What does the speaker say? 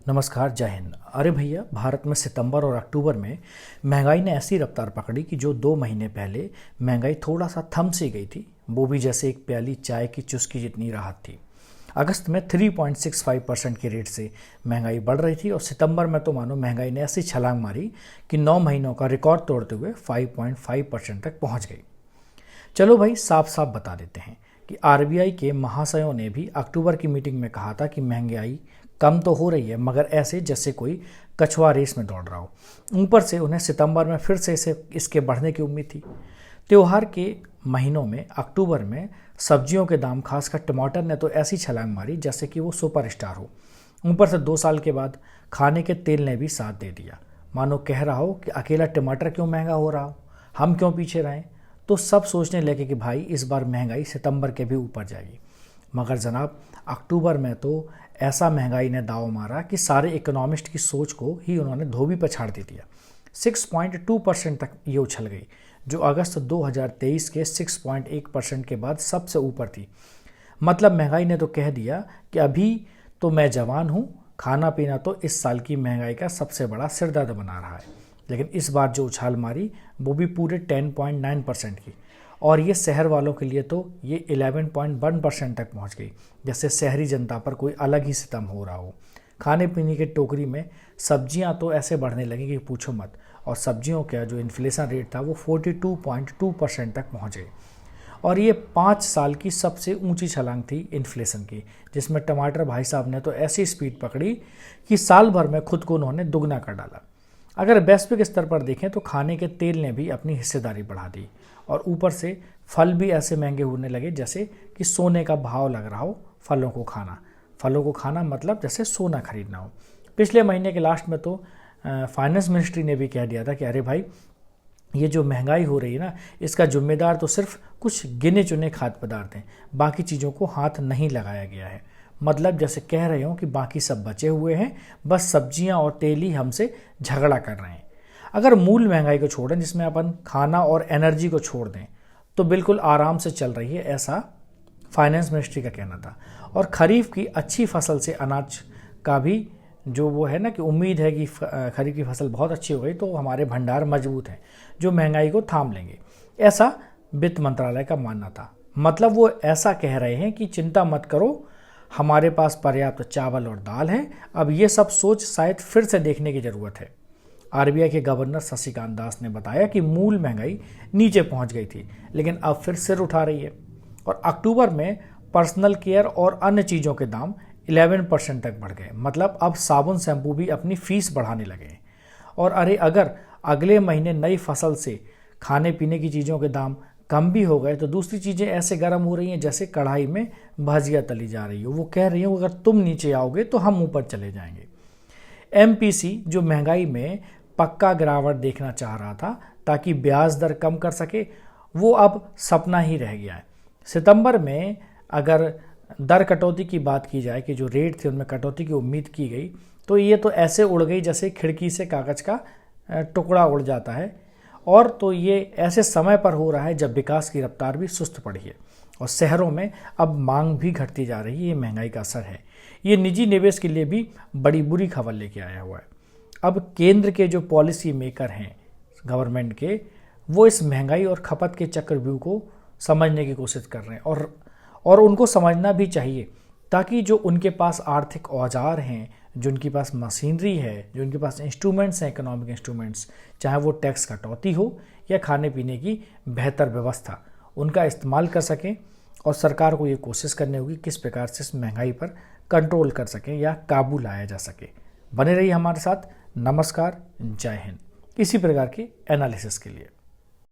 नमस्कार, जय हिंद। अरे भैया, भारत में सितंबर और अक्टूबर में महंगाई ने ऐसी रफ्तार पकड़ी कि जो 2 महीने पहले महंगाई थोड़ा सा थम सी गई थी, वो भी जैसे एक प्याली चाय की चुस्की जितनी राहत थी। अगस्त में 3.65% के रेट से महंगाई बढ़ रही थी और सितंबर में तो मानो महंगाई ने ऐसी छलांग मारी कि 9 महीनों का रिकॉर्ड तोड़ते हुए 5.5% तक पहुंच गई। चलो भाई, साफ साफ बता देते हैं कि आरबीआई के महाशयों ने भी अक्टूबर की मीटिंग में कहा था कि महंगाई कम तो हो रही है, मगर ऐसे जैसे कोई कछुआ रेस में दौड़ रहा हो। ऊपर से उन्हें सितंबर में फिर से इसके बढ़ने की उम्मीद थी। त्योहार के महीनों में अक्टूबर में सब्जियों के दाम, खासकर टमाटर ने तो ऐसी छलांग मारी जैसे कि वो सुपरस्टार हो। ऊपर से 2 साल के बाद खाने के तेल ने भी साथ दे दिया। मानो कह रहा हो कि अकेला टमाटर क्यों महंगा हो रहा हो, हम क्यों पीछे रहें। तो सब सोचने लगे कि भाई इस बार महंगाई सितंबर के भी ऊपर जाएगी। मगर जनाब, अक्टूबर में तो ऐसा महंगाई ने दाव मारा कि सारे इकोनॉमिस्ट की सोच को ही उन्होंने धोबी पर छाड़ दे दिया। 6.2% तक ये उछल गई, जो अगस्त 2023 के 6.1% के बाद सबसे ऊपर थी। मतलब महंगाई ने तो कह दिया कि अभी तो मैं जवान हूँ, खाना पीना तो इस साल की महंगाई का सबसे बड़ा सिरदर्द बना रहा है। लेकिन इस बार जो उछाल मारी वो भी पूरे 10.9% की, और ये शहर वालों के लिए तो ये 11.1% तक पहुंच गई, जैसे शहरी जनता पर कोई अलग ही सितम हो रहा हो। खाने पीने की टोकरी में सब्जियां तो ऐसे बढ़ने लगी कि पूछो मत, और सब्जियों का जो इन्फ्लेशन रेट था वो 42.2% तक पहुँच गई। और ये 5 साल की सबसे ऊंची छलांग थी इन्फ्लेशन की, जिसमें टमाटर भाई साहब ने तो ऐसी स्पीड पकड़ी कि साल भर में खुद को उन्होंने दुगना कर डाला। अगर वैश्विक स्तर पर देखें तो खाने के तेल ने भी अपनी हिस्सेदारी बढ़ा दी, और ऊपर से फल भी ऐसे महंगे होने लगे जैसे कि सोने का भाव लग रहा हो। फलों को खाना मतलब जैसे सोना खरीदना हो। पिछले महीने के लास्ट में तो फाइनेंस मिनिस्ट्री ने भी कह दिया था कि अरे भाई, ये जो महंगाई हो रही है ना, इसका जिम्मेदार तो सिर्फ कुछ गिने चुने खाद्य पदार्थ हैं, बाकी चीज़ों को हाथ नहीं लगाया गया है। मतलब जैसे कह रहे हो कि बाकी सब बचे हुए हैं, बस सब्जियां और तेल ही हमसे झगड़ा कर रहे हैं। अगर मूल महंगाई को छोड़ें, जिसमें अपन खाना और एनर्जी को छोड़ दें, तो बिल्कुल आराम से चल रही है, ऐसा फाइनेंस मिनिस्ट्री का कहना था। और खरीफ की अच्छी फसल से अनाज का भी जो वो है ना कि उम्मीद है कि खरीफ की फसल बहुत अच्छी हो गई तो हमारे भंडार मजबूत हैं जो महंगाई को थाम लेंगे, ऐसा वित्त मंत्रालय का मानना था। मतलब वो ऐसा कह रहे हैं कि चिंता मत करो, हमारे पास पर्याप्त चावल और दाल है। अब ये सब सोच शायद फिर से देखने की ज़रूरत है। आरबीआई के गवर्नर शक्तिकांत दास ने बताया कि मूल महंगाई नीचे पहुंच गई थी, लेकिन अब फिर सिर उठा रही है। और अक्टूबर में पर्सनल केयर और अन्य चीज़ों के दाम 11% तक बढ़ गए। मतलब अब साबुन शैम्पू भी अपनी फीस बढ़ाने लगे हैं। और अरे, अगर अगले महीने नई फसल से खाने पीने की चीज़ों के दाम कम भी हो गए तो दूसरी चीज़ें ऐसे गर्म हो रही हैं जैसे कढ़ाई में भजिया तली जा रही हो। वो कह रही हो अगर तुम नीचे आओगे तो हम ऊपर चले जाएंगे। एमपीसी जो महंगाई में पक्का गिरावट देखना चाह रहा था ताकि ब्याज दर कम कर सके, वो अब सपना ही रह गया है। सितंबर में अगर दर कटौती की बात की जाए कि जो रेट थे उनमें कटौती की उम्मीद की गई, तो ये तो ऐसे उड़ गई जैसे खिड़की से कागज़ का टुकड़ा उड़ जाता है। और तो ये ऐसे समय पर हो रहा है जब विकास की रफ्तार भी सुस्त पड़ी है और शहरों में अब मांग भी घटती जा रही है। ये महंगाई का असर है। ये निजी निवेश के लिए भी बड़ी बुरी खबर लेके आया हुआ है। अब केंद्र के जो पॉलिसी मेकर हैं गवर्नमेंट के, वो इस महंगाई और खपत के चक्रव्यूह को समझने की कोशिश कर रहे हैं, और उनको समझना भी चाहिए, ताकि जो उनके पास आर्थिक औजार हैं, जो उनके पास मशीनरी है, जो उनके पास इंस्ट्रूमेंट्स हैं, इकोनॉमिक इंस्ट्रूमेंट्स, चाहे वो टैक्स कटौती हो या खाने पीने की बेहतर व्यवस्था, उनका इस्तेमाल कर सकें। और सरकार को ये कोशिश करनी होगी किस प्रकार से इस महंगाई पर कंट्रोल कर सकें या काबू लाया जा सके। बने रहिए हमारे साथ। नमस्कार, जय हिंद। इसी प्रकार के एनालिसिस के लिए